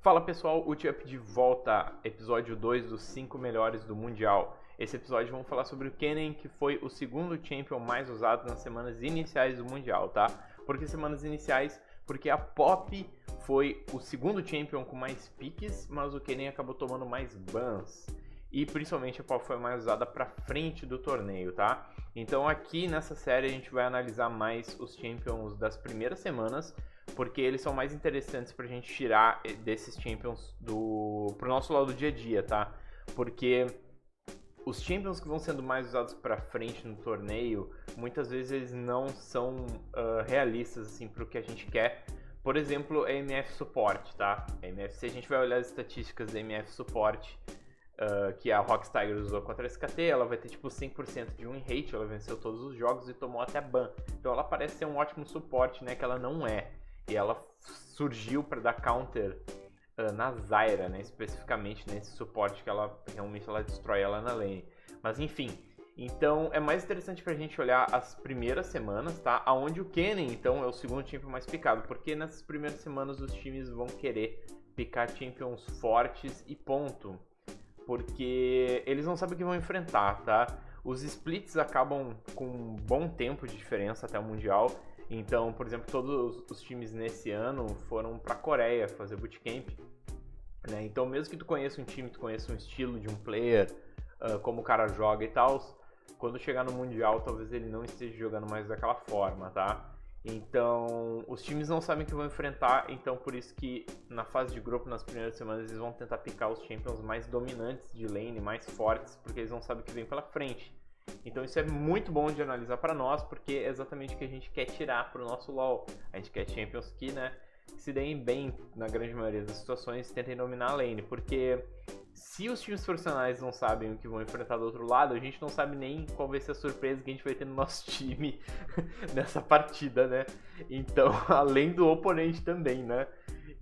Fala pessoal, o Up de volta, episódio 2 dos 5 melhores do Mundial. Esse episódio vamos falar sobre o Kennen, que foi o segundo champion mais usado nas semanas iniciais do Mundial, tá? Por que semanas iniciais? Porque a Pop foi o segundo champion com mais piques, mas o Kennen acabou tomando mais bans. E principalmente a Pop foi mais usada pra frente do torneio, tá? Então aqui nessa série a gente vai analisar mais os champions das primeiras semanas, porque eles são mais interessantes pra gente tirar desses champions pro nosso lado do dia a dia, tá? Porque os champions que vão sendo mais usados pra frente no torneio, muitas vezes eles não são realistas, assim, pro que a gente quer. Por exemplo, a MF Support, tá? Se a gente vai olhar as estatísticas da MF Support, que a Rox Tiger usou contra a SKT, ela vai ter tipo 100% de win rate, ela venceu todos os jogos e tomou até ban. Então ela parece ser um ótimo suporte, né, que ela não é. E ela surgiu para dar counter na Zyra, né, especificamente nesse suporte que ela realmente destrói ela na lane. Mas enfim, então é mais interessante pra gente olhar as primeiras semanas, tá? Aonde o Kennen, então, é o segundo champion mais picado, porque nessas primeiras semanas os times vão querer picar champions fortes e ponto. Porque eles não sabem o que vão enfrentar, tá? Os splits acabam com um bom tempo de diferença até o Mundial. Então, por exemplo, todos os times nesse ano foram pra Coreia fazer bootcamp, né? Então, mesmo que tu conheça um time, tu conheça um estilo de um player, como o cara joga e tal, quando chegar no Mundial, talvez ele não esteja jogando mais daquela forma, tá? Então, os times não sabem o que vão enfrentar, então por isso que na fase de grupo, nas primeiras semanas, eles vão tentar picar os champions mais dominantes de lane, mais fortes, porque eles não sabem o que vem pela frente. Então isso é muito bom de analisar para nós, porque é exatamente o que a gente quer tirar para o nosso LoL. A gente quer champions que, né, se deem bem na grande maioria das situações, tentem dominar a lane, porque se os times profissionais não sabem o que vão enfrentar do outro lado, a gente não sabe nem qual vai ser a surpresa que a gente vai ter no nosso time nessa partida, né? Então, além do oponente também, né?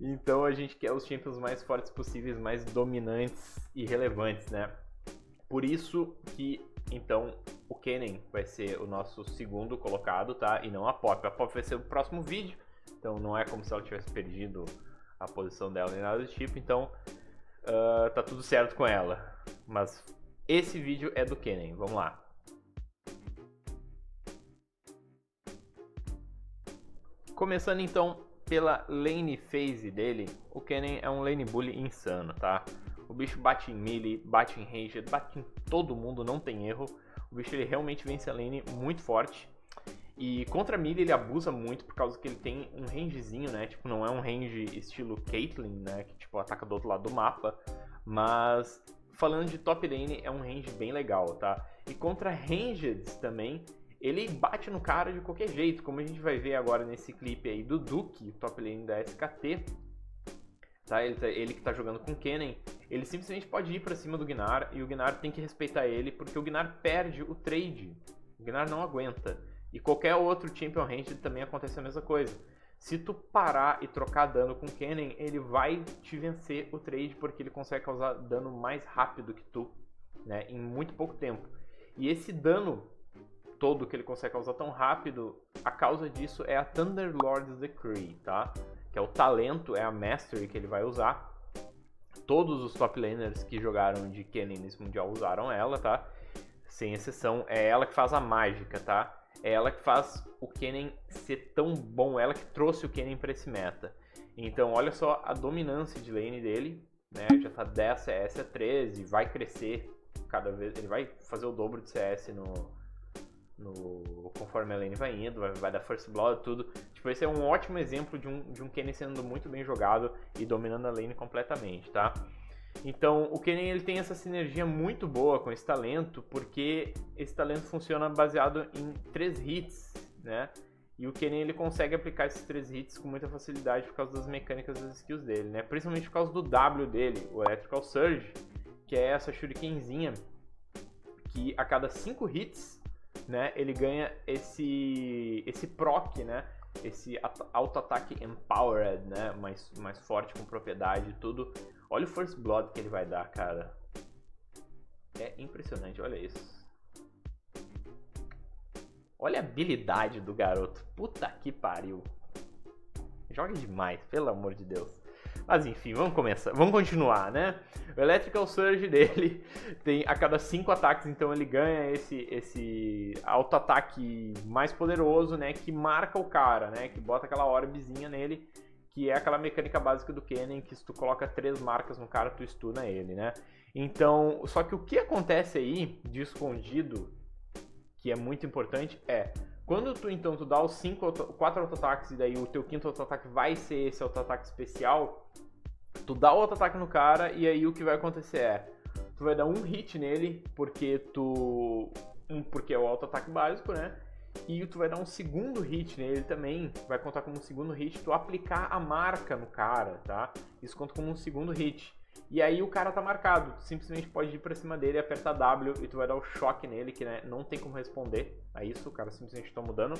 Então a gente quer os champions mais fortes possíveis, mais dominantes e relevantes, né? Por isso que, então, o Kennen vai ser o nosso segundo colocado, tá? E não a Pop. A Pop vai ser o próximo vídeo, então não é como se ela tivesse perdido a posição dela nem nada do tipo, então tá tudo certo com ela. Mas esse vídeo é do Kennen, vamos lá. Começando então pela lane phase dele, o Kennen é um lane bully insano, tá? O bicho bate em melee, bate em range, bate em todo mundo, não tem erro. O bicho ele realmente vence a lane muito forte. E contra melee ele abusa muito por causa que ele tem um rangezinho, né? Tipo, não é um range estilo Caitlyn, né? Que tipo, ataca do outro lado do mapa. Mas falando de top lane, é um range bem legal, tá? E contra ranged também, ele bate no cara de qualquer jeito. Como a gente vai ver agora nesse clipe aí do Duke, top lane da SKT. Tá? Ele que tá jogando com Kennen, ele simplesmente pode ir pra cima do Gnar e o Gnar tem que respeitar ele, porque o Gnar perde o trade. O Gnar não aguenta. E qualquer outro Champion Ranged também acontece a mesma coisa. Se tu parar e trocar dano com Kennen, ele vai te vencer o trade, porque ele consegue causar dano mais rápido que tu, né, em muito pouco tempo. E esse dano todo que ele consegue causar tão rápido, a causa disso é a Thunderlord's Decree, tá? Que é o talento, é a Mastery que ele vai usar. Todos os top laners que jogaram de Kennen nesse Mundial usaram ela, tá? Sem exceção, é ela que faz a mágica, tá? É ela que faz o Kennen ser tão bom, ela que trouxe o Kennen para esse meta. Então, olha só a dominância de lane dele, né? Já tá 10 CS a 13, vai crescer cada vez, ele vai fazer o dobro de CS conforme a lane vai indo, vai dar first blood, tudo. Tipo, esse é um ótimo exemplo de um Kennen sendo muito bem jogado e dominando a lane completamente, tá? Então, o Kennen ele tem essa sinergia muito boa com esse talento, porque esse talento funciona baseado em 3 hits, né? E o Kennen ele consegue aplicar esses 3 hits com muita facilidade por causa das mecânicas das skills dele, né? Principalmente por causa do W dele, o Electrical Surge, que é essa shurikenzinha que a cada 5 hits, né, ele ganha esse proc, né? Esse auto-ataque empowered, né? Mais forte, com propriedade e tudo. Olha o First Blood que ele vai dar, cara. É impressionante, olha isso. Olha a habilidade do garoto. Puta que pariu. Joga demais, pelo amor de Deus. Mas enfim, vamos continuar, né? O Electrical Surge dele tem a cada 5 ataques, então ele ganha esse auto-ataque mais poderoso, né? Que marca o cara, né? Que bota aquela orbzinha nele, que é aquela mecânica básica do Kennen, que se tu coloca 3 marcas no cara, tu stuna ele, né? Então, só que o que acontece aí, de escondido, que é muito importante, quando tu dá os 4 auto-ataques e daí o teu quinto auto-ataque vai ser esse auto-ataque especial, tu dá o auto-ataque no cara e aí o que vai acontecer tu vai dar um hit nele, porque é o auto-ataque básico, né? E tu vai dar um segundo hit nele também, vai contar como um segundo hit, tu aplicar a marca no cara, tá? Isso conta como um segundo hit. E aí o cara tá marcado, tu simplesmente pode ir pra cima dele, apertar W e tu vai dar o choque nele, que né, não tem como responder a isso, o cara simplesmente toma o dano.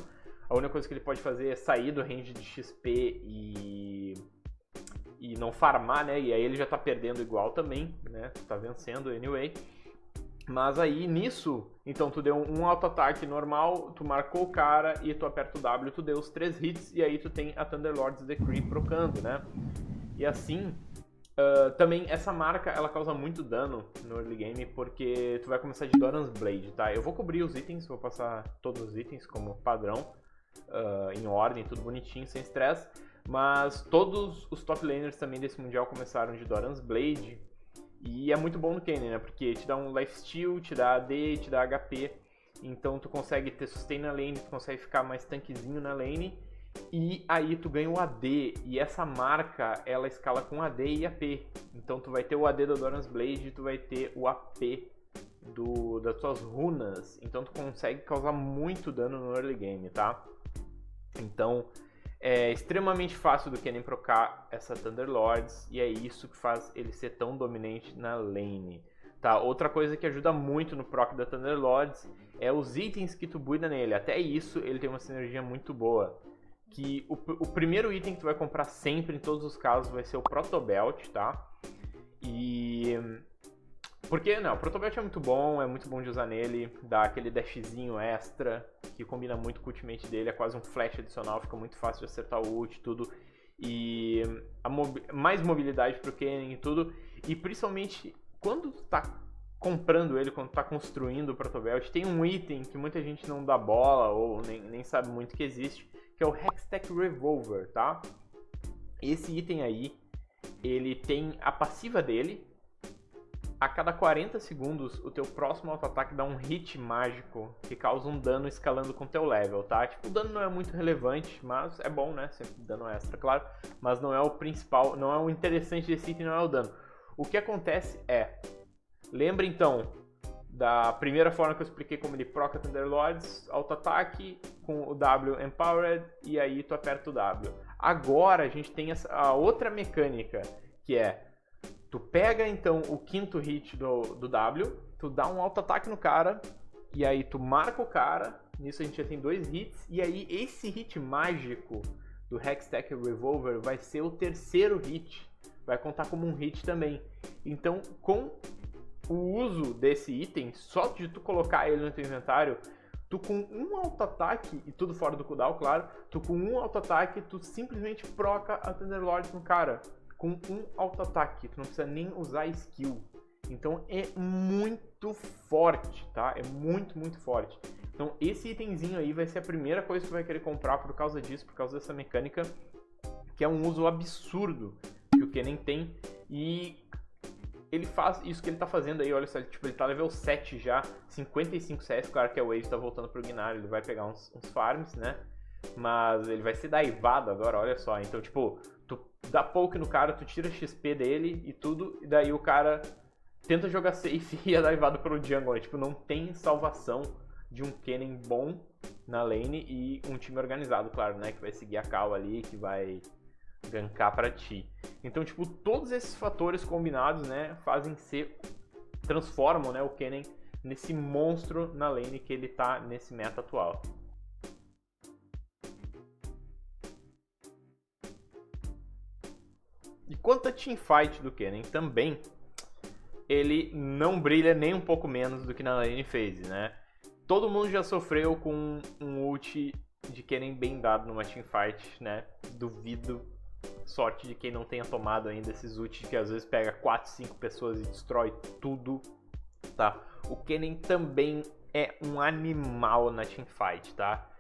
A única coisa que ele pode fazer é sair do range de XP e não farmar, né? E aí ele já tá perdendo igual também, né? Tu tá vencendo anyway. Mas aí nisso, então tu deu um auto-ataque normal, tu marcou o cara e tu aperta o W, tu deu os 3 hits e aí tu tem a Thunderlord's Decree procando, né? E assim... também essa marca ela causa muito dano no early game porque tu vai começar de Doran's Blade, tá? Eu vou cobrir os itens, vou passar todos os itens como padrão, em ordem, tudo bonitinho, sem estresse, mas todos os top laners também desse mundial começaram de Doran's Blade e é muito bom no Kennen, né? Porque te dá um lifesteal, te dá AD, te dá HP, então tu consegue ter sustain na lane, tu consegue ficar mais tanquezinho na lane. E aí tu ganha o AD, e essa marca, ela escala com AD e AP. Então tu vai ter o AD da Doran's Blade e tu vai ter o AP das tuas runas. Então tu consegue causar muito dano no early game, tá? Então é extremamente fácil do Kennen procar essa Thunderlords, e é isso que faz ele ser tão dominante na lane. Tá? Outra coisa que ajuda muito no proc da Thunderlords é os itens que tu builda nele. Até isso ele tem uma sinergia muito boa. Que o primeiro item que tu vai comprar sempre, em todos os casos, vai ser o Protobelt, tá? E... Porque, não, o Protobelt é muito bom de usar nele, dá aquele dashzinho extra, que combina muito com o ultimate dele, é quase um flash adicional, fica muito fácil de acertar o ult e tudo. E mais mobilidade pro Kennen e tudo, e principalmente quando tu tá comprando ele, quando tu tá construindo o Protobelt, tem um item que muita gente não dá bola, ou nem sabe muito que existe, que é o Hextech Revolver, tá? Esse item aí, ele tem a passiva dele. A cada 40 segundos, o teu próximo auto-ataque dá um hit mágico que causa um dano escalando com o teu level, tá? Tipo, o dano não é muito relevante, mas é bom, né? Sempre dano extra, claro. Mas não é o principal, não é o interessante desse item, não é o dano. O que acontece lembra então da primeira forma que eu expliquei como ele proca Thunderlords, auto-ataque com o W Empowered, e aí tu aperta o W. Agora a gente tem a outra mecânica, que é, tu pega então o quinto hit do W, tu dá um auto-ataque no cara, e aí tu marca o cara, nisso a gente já tem 2 hits, e aí esse hit mágico do Hextech Revolver vai ser o terceiro hit, vai contar como um hit também. Então, com o uso desse item, só de tu colocar ele no teu inventário, tu com um auto-ataque, e tudo fora do cooldown, claro, tu com um auto-ataque, tu simplesmente proca a Thunderlord no cara, com um auto-ataque, tu não precisa nem usar skill. Então é muito forte, tá? É muito, muito forte. Então esse itemzinho aí vai ser a primeira coisa que tu vai querer comprar por causa disso, por causa dessa mecânica, que é um uso absurdo que o Kennen tem, e ele faz isso que ele tá fazendo aí, olha só, tipo, ele tá level 7 já, 55 CS, claro que a Wave tá voltando pro Gnar, ele vai pegar uns farms, né? Mas ele vai ser daivado agora, olha só. Então, tipo, tu dá poke no cara, tu tira XP dele e tudo, e daí o cara tenta jogar safe e é daivado pelo jungle. Tipo, não tem salvação de um Kennen bom na lane e um time organizado, claro, né? Que vai seguir a call ali, que vai gankar pra ti. Então, tipo, todos esses fatores combinados, né, transformam, né, o Kennen nesse monstro na lane que ele tá nesse meta atual. E quanto a teamfight do Kennen também, ele não brilha nem um pouco menos do que na lane phase, né? Todo mundo já sofreu com um ult de Kennen bem dado numa teamfight, né? Duvido sorte de quem não tenha tomado ainda esses ults que às vezes pega 4, 5 pessoas e destrói tudo, tá? O Kennen também é um animal na teamfight, tá?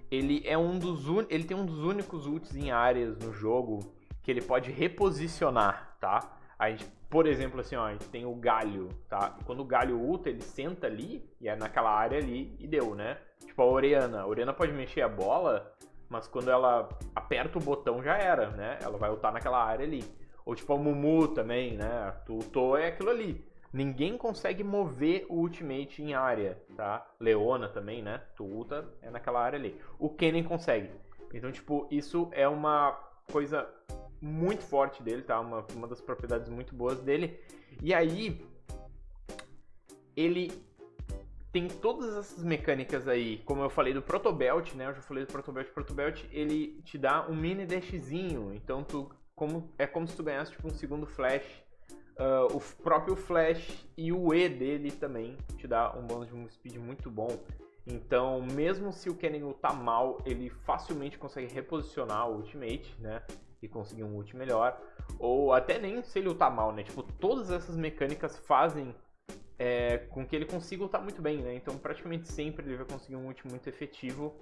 Ele tem um dos únicos ults em áreas no jogo que ele pode reposicionar, tá? A gente, por exemplo, assim, ó, a gente tem o Galio, tá? E quando o Galio ulta, ele senta ali, e é naquela área ali, e deu, né? Tipo a Orianna. A Orianna pode mexer a bola, mas quando ela aperta o botão já era, né? Ela vai ultar naquela área ali. Ou tipo a Mumu também, né? Tu ultou é aquilo ali. Ninguém consegue mover o ultimate em área, tá? Leona também, né? Tu ulta é naquela área ali. O Kennen consegue. Então, tipo, isso é uma coisa muito forte dele, tá? Uma das propriedades muito boas dele. E aí, ele tem todas essas mecânicas aí, como eu falei do Protobelt, né? Eu já falei do Protobelt. Protobelt, ele te dá um mini dashzinho. Então, é como se tu ganhasse tipo, um segundo flash. O próprio flash e o E dele também te dá um bônus de move speed muito bom. Então, mesmo se o Kennen ultar mal, ele facilmente consegue reposicionar o ultimate, né? E conseguir um ult melhor. Ou até nem se ele ultar mal, né? Tipo, todas essas mecânicas fazem com que ele consiga ultar muito bem, né? Então, praticamente sempre ele vai conseguir um ult muito efetivo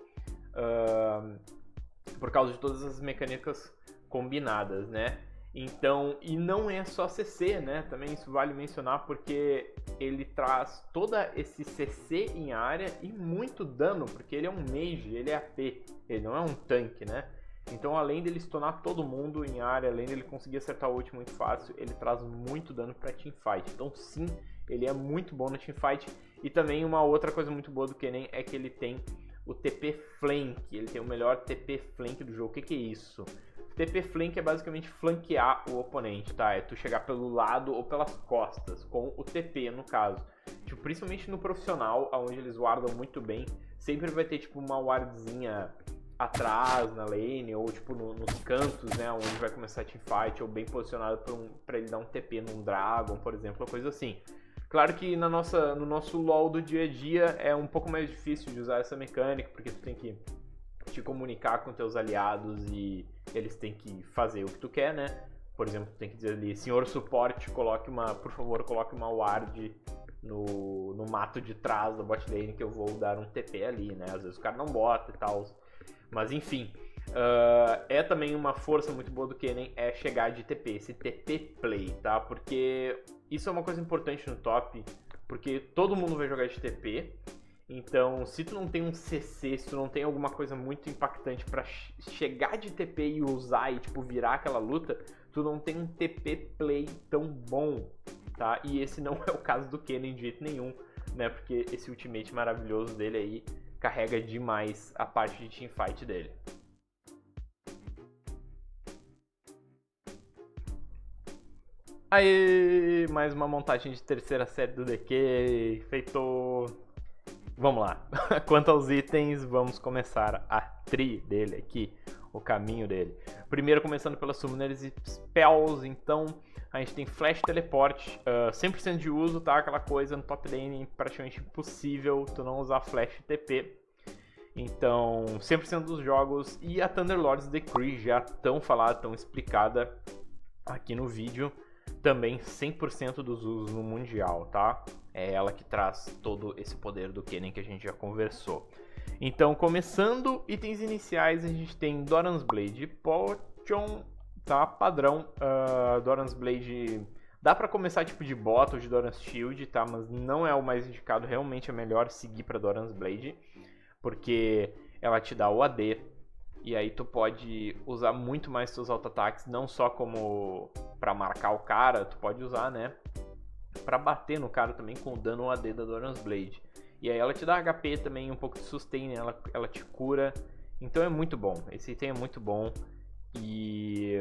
por causa de todas as mecânicas combinadas, né? Então, e não é só CC, né? Também isso vale mencionar porque ele traz todo esse CC em área e muito dano, porque ele é um mage, ele é AP, ele não é um tanque, né? Então, além dele stunar todo mundo em área, além dele conseguir acertar o ult muito fácil, ele traz muito dano pra teamfight. Então, sim, ele é muito bom na teamfight. E também uma outra coisa muito boa do Kennen é que ele tem o TP Flank, ele tem o melhor TP Flank do jogo. O que é isso? TP Flank é basicamente flanquear o oponente, tá? É tu chegar pelo lado ou pelas costas, com o TP no caso. Tipo, principalmente no profissional, onde eles guardam muito bem, sempre vai ter tipo uma wardzinha atrás na lane, ou tipo nos cantos, né? Onde vai começar a teamfight, ou bem posicionado pra ele dar um TP num Dragon, por exemplo, ou coisa assim. Claro que no nosso LoL do dia a dia é um pouco mais difícil de usar essa mecânica, porque tu tem que te comunicar com teus aliados e eles têm que fazer o que tu quer, né? Por exemplo, tu tem que dizer ali, senhor suporte, por favor, coloque uma ward no mato de trás da bot lane que eu vou dar um TP ali, né? Às vezes o cara não bota e tal, mas enfim, é também uma força muito boa do Kennen é chegar de TP, esse TP play, tá? Porque isso é uma coisa importante no top, porque todo mundo vai jogar de TP. Então, se tu não tem um CC, se tu não tem alguma coisa muito impactante pra chegar de TP e usar e, tipo, virar aquela luta, tu não tem um TP play tão bom, tá? E esse não é o caso do Kennen de jeito nenhum, né? Porque esse ultimate maravilhoso dele aí carrega demais a parte de teamfight dele. Aí, mais uma montagem de terceira série do DK, feito... Vamos lá, quanto aos itens, vamos começar a tree dele aqui, o caminho dele. Primeiro começando pelas Summoners e Spells, então a gente tem Flash Teleport, 100% de uso, tá? Aquela coisa no top lane praticamente impossível tu não usar Flash e TP. Então, 100% dos jogos e a Thunderlord's Decree já tão falada, tão explicada aqui no vídeo. Também 100% dos usos no Mundial, tá? É ela que traz todo esse poder do Kennen que a gente já conversou. Então, começando, itens iniciais, a gente tem Doran's Blade Potion, tá? Padrão, Doran's Blade... Dá pra começar tipo de bot ou de Doran's Shield, tá? Mas não é o mais indicado, realmente é melhor seguir pra Doran's Blade, porque ela te dá o AD, e aí tu pode usar muito mais seus auto-ataques, não só como pra marcar o cara, tu pode usar, né? Pra bater no cara também com o dano AD da Doran's Blade. E aí ela te dá HP também, um pouco de sustain, ela te cura. Então é muito bom, esse item é muito bom e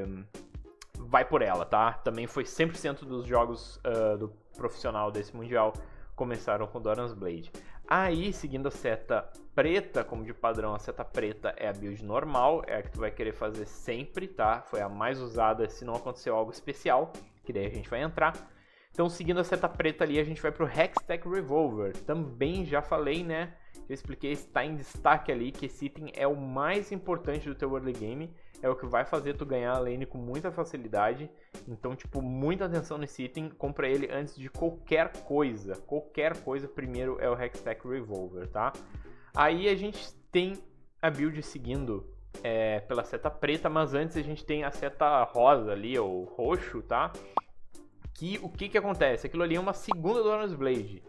vai por ela, tá? Também foi 100% dos jogos do profissional desse Mundial começaram com Doran's Blade. Aí, seguindo a seta preta, como de padrão, a seta preta é a build normal, é a que tu vai querer fazer sempre, tá? Foi a mais usada se não aconteceu algo especial, que daí a gente vai entrar. Então, seguindo a seta preta ali, a gente vai pro Hextech Revolver. Também já falei, né? Eu expliquei, está em destaque ali, que esse item é o mais importante do teu early game. é o que vai fazer tu ganhar a lane com muita facilidade. Então, tipo, muita atenção nesse item, compra ele antes de qualquer coisa. Qualquer coisa, primeiro é o Hextech Revolver, tá? Aí a gente tem a build seguindo pela seta preta, mas antes a gente tem a seta rosa ali, ou roxo, tá? Que o que acontece? Aquilo ali é uma segunda Doran's Blade.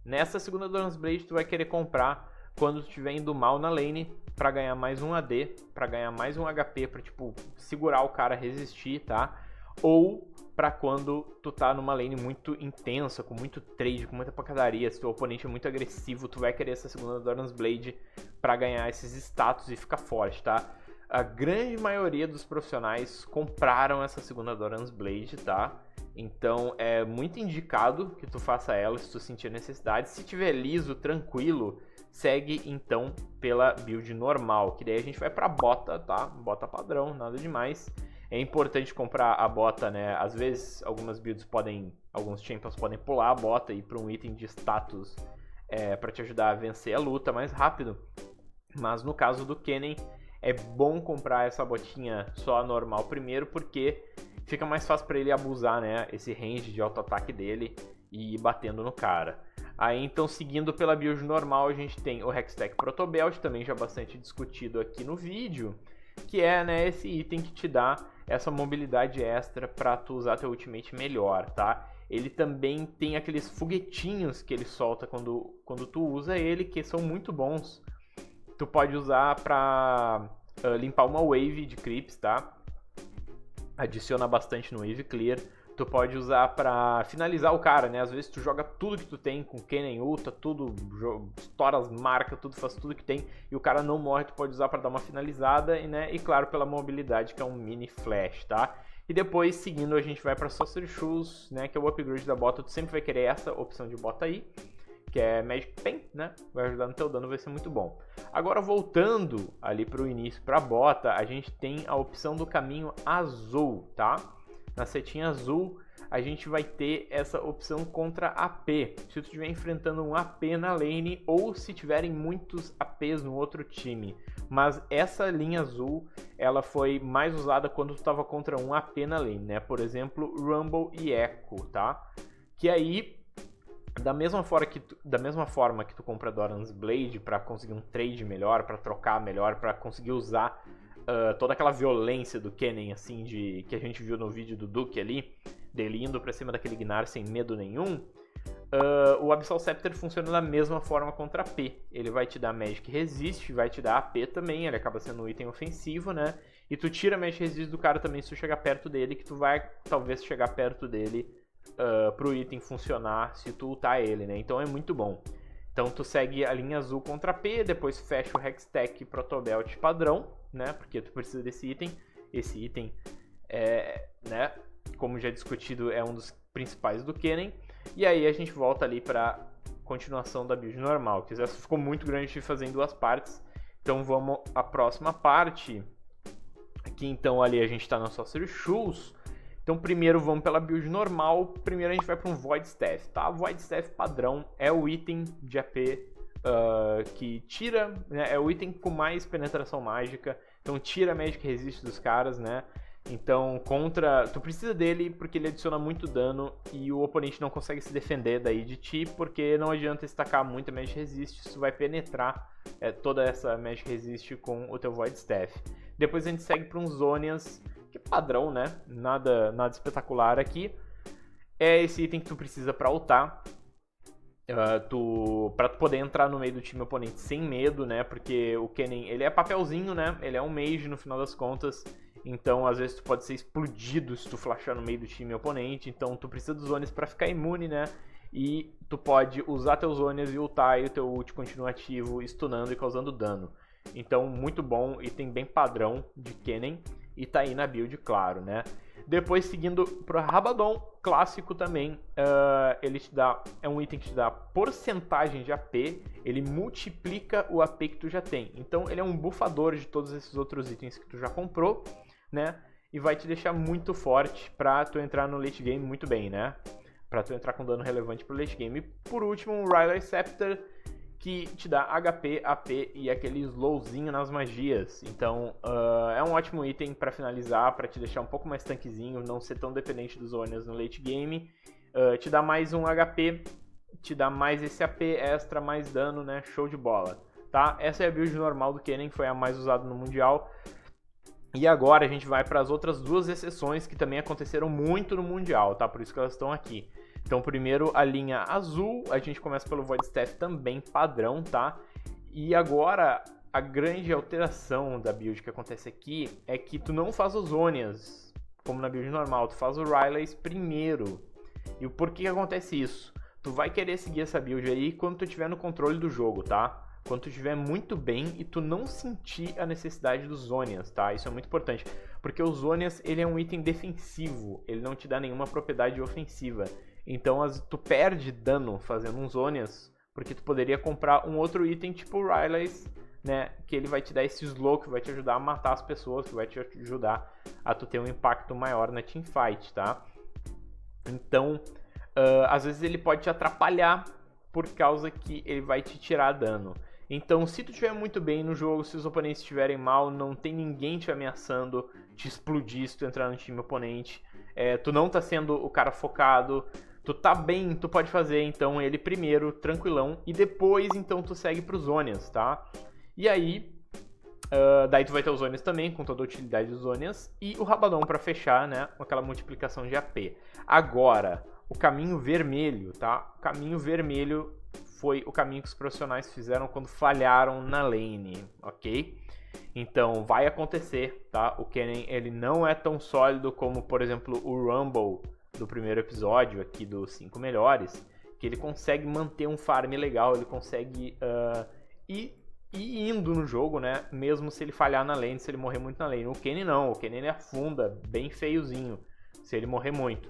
Nessa segunda Doran's Blade tu vai querer comprar quando tu estiver indo mal na lane, pra ganhar mais um AD, pra ganhar mais um HP, pra tipo, segurar o cara, resistir, tá? Ou pra quando tu tá numa lane muito intensa, com muito trade, com muita pancadaria, se teu oponente é muito agressivo, tu vai querer essa segunda Doran's Blade pra ganhar esses status e ficar forte, tá? A grande maioria dos profissionais compraram essa segunda Doran's Blade, tá? Então é muito indicado que tu faça ela se tu sentir necessidade. Se tiver liso, tranquilo, segue então pela build normal, que daí a gente vai pra bota, tá? Bota padrão, nada demais. É importante comprar a bota, né? Às vezes alguns champions podem pular a bota e ir para um item de status para te ajudar a vencer a luta mais rápido. Mas no caso do Kennen, é bom comprar essa botinha só normal primeiro, porque fica mais fácil para ele abusar, né? Esse range de auto-ataque dele e ir batendo no cara. Aí então, seguindo pela build normal, a gente tem o Hextech Protobelt, também já bastante discutido aqui no vídeo, que é, né, esse item que te dá essa mobilidade extra para tu usar teu ultimate melhor, tá? Ele também tem aqueles foguetinhos que ele solta quando tu usa ele, que são muito bons. Tu pode usar para limpar uma wave de creeps, tá? Adiciona bastante no wave clear. Tu pode usar pra finalizar o cara, né? Às vezes tu joga tudo que tu tem com Kennen ulta, tudo, estoura as marcas, tudo, faz tudo que tem e o cara não morre, tu pode usar pra dar uma finalizada e claro, pela mobilidade, que é um mini flash, tá? E depois, seguindo, a gente vai pra Sorcery Shoes, né? Que é o upgrade da bota, tu sempre vai querer essa opção de bota aí, que é Magic Pen, né? Vai ajudar no teu dano, vai ser muito bom. Agora, voltando ali pro início, pra bota, a gente tem a opção do caminho azul, tá? Na setinha azul, a gente vai ter essa opção contra AP. Se tu estiver enfrentando um AP na lane ou se tiverem muitos APs no outro time. Mas essa linha azul, ela foi mais usada quando tu estava contra um AP na lane, né? Por exemplo, Rumble e Echo, tá? Que aí, da mesma forma que tu compra Doran's Blade para conseguir um trade melhor, para trocar melhor, para conseguir usar toda aquela violência do Kennen, assim, que a gente viu no vídeo do Duke ali, dele indo pra cima daquele Gnar sem medo nenhum, o Abyssal Scepter funciona da mesma forma contra AP. Ele vai te dar Magic Resist, vai te dar AP também, ele acaba sendo um item ofensivo, né? E tu tira Magic Resist do cara também se tu chegar perto dele, que tu vai talvez chegar perto dele pro item funcionar se tu ultar ele, né? Então é muito bom. Então tu segue a linha azul contra AP, depois fecha o Hextech Protobelt padrão, né? Porque tu precisa desse item. Esse item, né? Como já discutido, é um dos principais do Kennen. E aí a gente volta ali para continuação da build normal. Que essa ficou muito grande de fazer em duas partes. Então vamos à próxima parte. Aqui então ali a gente está na Sorcery Shoes. Então primeiro vamos pela build normal. Primeiro a gente vai para um Void Staff, tá? Void Staff padrão é o item de AP que tira, né? É o item com mais penetração mágica. Então tira a Magic Resist dos caras, né? Então tu precisa dele porque ele adiciona muito dano e o oponente não consegue se defender daí de ti, porque não adianta estacar muita Magic Resist, isso vai penetrar toda essa Magic Resist com o teu Void Staff. Depois a gente segue para um Zonians, que é padrão, né? Nada espetacular aqui. É esse item que tu precisa para ultar. Pra tu poder entrar no meio do time oponente sem medo, né? Porque o Kennen, ele é papelzinho, né? Ele é um mage no final das contas. Então, às vezes, tu pode ser explodido se tu flashar no meio do time oponente. Então, tu precisa dos Zonias pra ficar imune, né? E tu pode usar teus Zonias e ultar e o teu ult continua ativo, stunando e causando dano. Então, muito bom, item bem padrão de Kennen. E tá aí na build, claro, né? Depois, seguindo pro Rabadon, clássico também, ele te dá, é um item que te dá porcentagem de AP, ele multiplica o AP que tu já tem. Então, ele é um buffador de todos esses outros itens que tu já comprou, né? E vai te deixar muito forte pra tu entrar no late game muito bem, né? Pra tu entrar com dano relevante pro late game. E por último, um Rylai Scepter, que te dá HP, AP e aquele slowzinho nas magias. Então é um ótimo item para finalizar, para te deixar um pouco mais tanquezinho, não ser tão dependente dos Zhonya's no late game. Te dá mais um HP, te dá mais esse AP extra, mais dano, né? Show de bola. Tá? Essa é a build normal do Kennen, que foi a mais usada no Mundial. E agora a gente vai para as outras duas exceções que também aconteceram muito no Mundial, tá? Por isso que elas estão aqui. Então, primeiro a linha azul, a gente começa pelo Void Staff também padrão, tá? E agora a grande alteração da build que acontece aqui é que tu não faz os Zhonya's como na build normal, tu faz o Rylai's primeiro. E por que acontece isso? Tu vai querer seguir essa build aí quando tu estiver no controle do jogo, tá? Quando tu estiver muito bem e tu não sentir a necessidade dos Zhonya's, tá? Isso é muito importante, porque os Zhonya's, ele é um item defensivo, ele não te dá nenhuma propriedade ofensiva. Então tu perde dano fazendo uns Zhonya's, porque tu poderia comprar um outro item tipo o Rylai's, né? Que ele vai te dar esse slow, que vai te ajudar a matar as pessoas, que vai te ajudar a tu ter um impacto maior na teamfight, tá? Então, às vezes ele pode te atrapalhar por causa que ele vai te tirar dano. Então, se tu estiver muito bem no jogo, se os oponentes estiverem mal, não tem ninguém te ameaçando te explodir se tu entrar no time oponente, tu não tá sendo o cara focado, tu tá bem, tu pode fazer então ele primeiro, tranquilão, e depois então tu segue pros Zhonya's, tá? E aí, daí tu vai ter os Zhonya's também, com toda a utilidade dos Zhonya's, e o Rabadon pra fechar, né, com aquela multiplicação de AP. Agora, o caminho vermelho, tá? O caminho vermelho foi o caminho que os profissionais fizeram quando falharam na lane, ok? Então, vai acontecer, tá? O Kennen, ele não é tão sólido como, por exemplo, o Rumble do primeiro episódio aqui dos 5 melhores, que ele consegue manter um farm legal, ele consegue ir indo no jogo, né? Mesmo se ele falhar na lane, se ele morrer muito na lane. O Kennen não, o Kennen ele afunda bem feiozinho se ele morrer muito.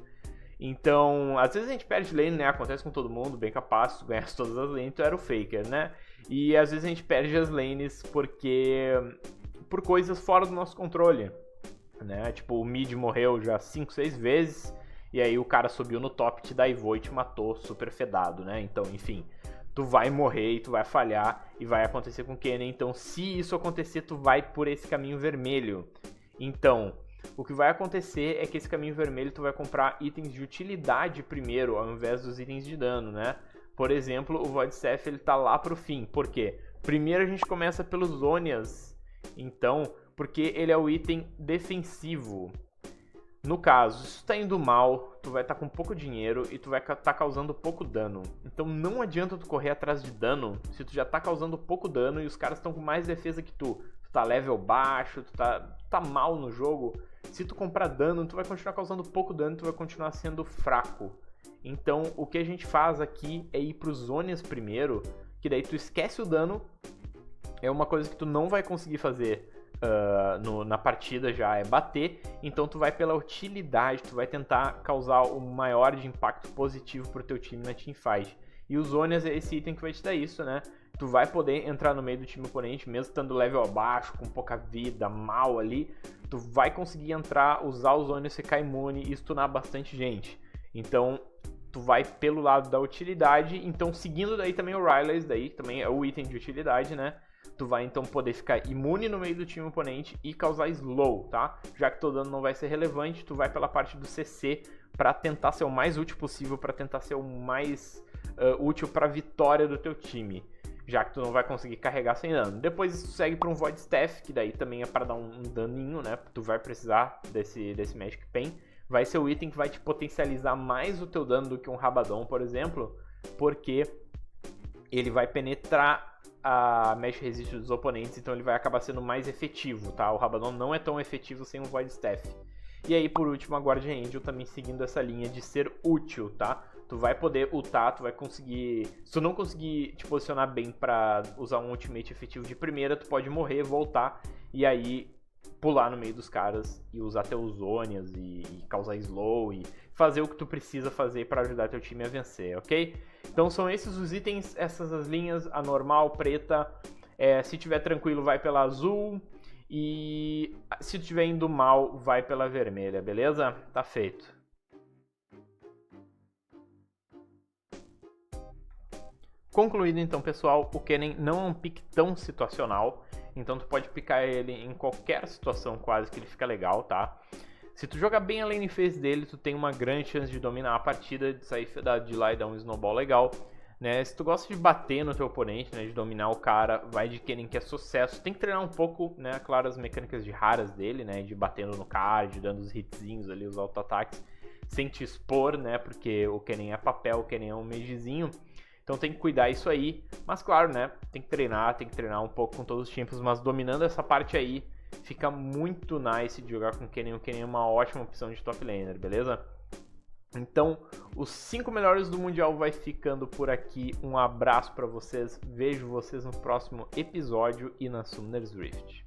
Então, às vezes a gente perde lane, né? Acontece com todo mundo, bem capaz, tu ganhasse todas as lanes, tu era o Faker, né? E às vezes a gente perde as lanes por coisas fora do nosso controle, né? Tipo, o mid morreu já 5, 6 vezes, e aí o cara subiu no top, te daivou e te matou super fedado, né? Então, enfim, tu vai morrer e tu vai falhar, e vai acontecer com o Kennen. Então, se isso acontecer, tu vai por esse caminho vermelho. Então, o que vai acontecer é que esse caminho vermelho tu vai comprar itens de utilidade primeiro, ao invés dos itens de dano, né? Por exemplo, o Void Staff, ele tá lá pro fim. Por quê? Primeiro a gente começa pelos Zhonya's, então, porque ele é o item defensivo. No caso, se tu tá indo mal, tu vai estar com pouco dinheiro e tu vai estar causando pouco dano. Então não adianta tu correr atrás de dano se tu já tá causando pouco dano e os caras estão com mais defesa que tu. Tu tá level baixo, tu tá mal no jogo. Se tu comprar dano, tu vai continuar causando pouco dano, tu vai continuar sendo fraco. Então o que a gente faz aqui é ir pros Zhonya's primeiro, que daí tu esquece o dano. É uma coisa que tu não vai conseguir fazer na partida já, é bater. Então tu vai pela utilidade, tu vai tentar causar o maior de impacto positivo pro teu time na teamfight. E os Zhonya's é esse item que vai te dar isso, né? Tu vai poder entrar no meio do time oponente, mesmo estando level abaixo, com pouca vida, mal ali. Tu vai conseguir entrar, usar os Zhonya's, ficar imune e stunar bastante gente. Então, tu vai pelo lado da utilidade. Então, seguindo daí também o Rylai's, daí também é o item de utilidade, né? Tu vai então poder ficar imune no meio do time oponente e causar slow, tá? Já que teu dano não vai ser relevante, tu vai pela parte do CC para tentar ser o mais útil possível, para tentar ser o mais útil para a vitória do teu time, já que tu não vai conseguir carregar sem dano. Depois tu segue para um Void Staff, que daí também é para dar um daninho, né? Tu vai precisar desse Magic Pen. Vai ser o item que vai te potencializar mais o teu dano do que um Rabadon, por exemplo, porque ele vai penetrar a Magic Resist dos oponentes, então ele vai acabar sendo mais efetivo, tá? O Rabadon não é tão efetivo sem um Void Staff. E aí, por último, a Guardian Angel também seguindo essa linha de ser útil, tá? Tu vai poder ultar, tu vai conseguir... Se tu não conseguir te posicionar bem pra usar um ultimate efetivo de primeira, tu pode morrer, voltar, e aí pular no meio dos caras e usar teus Zhonya's e causar slow e fazer o que tu precisa fazer para ajudar teu time a vencer, ok? Então são esses os itens, essas as linhas, a normal, preta, se tiver tranquilo vai pela azul e se tiver indo mal vai pela vermelha, beleza? Tá feito. Concluído então, pessoal, o Kennen não é um pick tão situacional, então tu pode picar ele em qualquer situação quase que ele fica legal, tá? Se tu jogar bem a lane phase dele, tu tem uma grande chance de dominar a partida, de sair de lá e dar um snowball legal, né? Se tu gosta de bater no teu oponente, né, de dominar o cara, vai de Kennen que é sucesso. Tem que treinar um pouco, né, claro, as mecânicas de raras dele, né, de batendo no card, dando os hitzinhos ali, os auto-ataques, sem te expor, né, porque o Kennen é papel, o Kennen é um magezinho. Então tem que cuidar isso aí, mas claro, né, tem que treinar um pouco com todos os champions, mas dominando essa parte aí, fica muito nice de jogar com o Kennen. O Kennen é uma ótima opção de top laner, beleza? Então, os 5 melhores do Mundial vai ficando por aqui. Um abraço para vocês, vejo vocês no próximo episódio e na Summoner's Rift.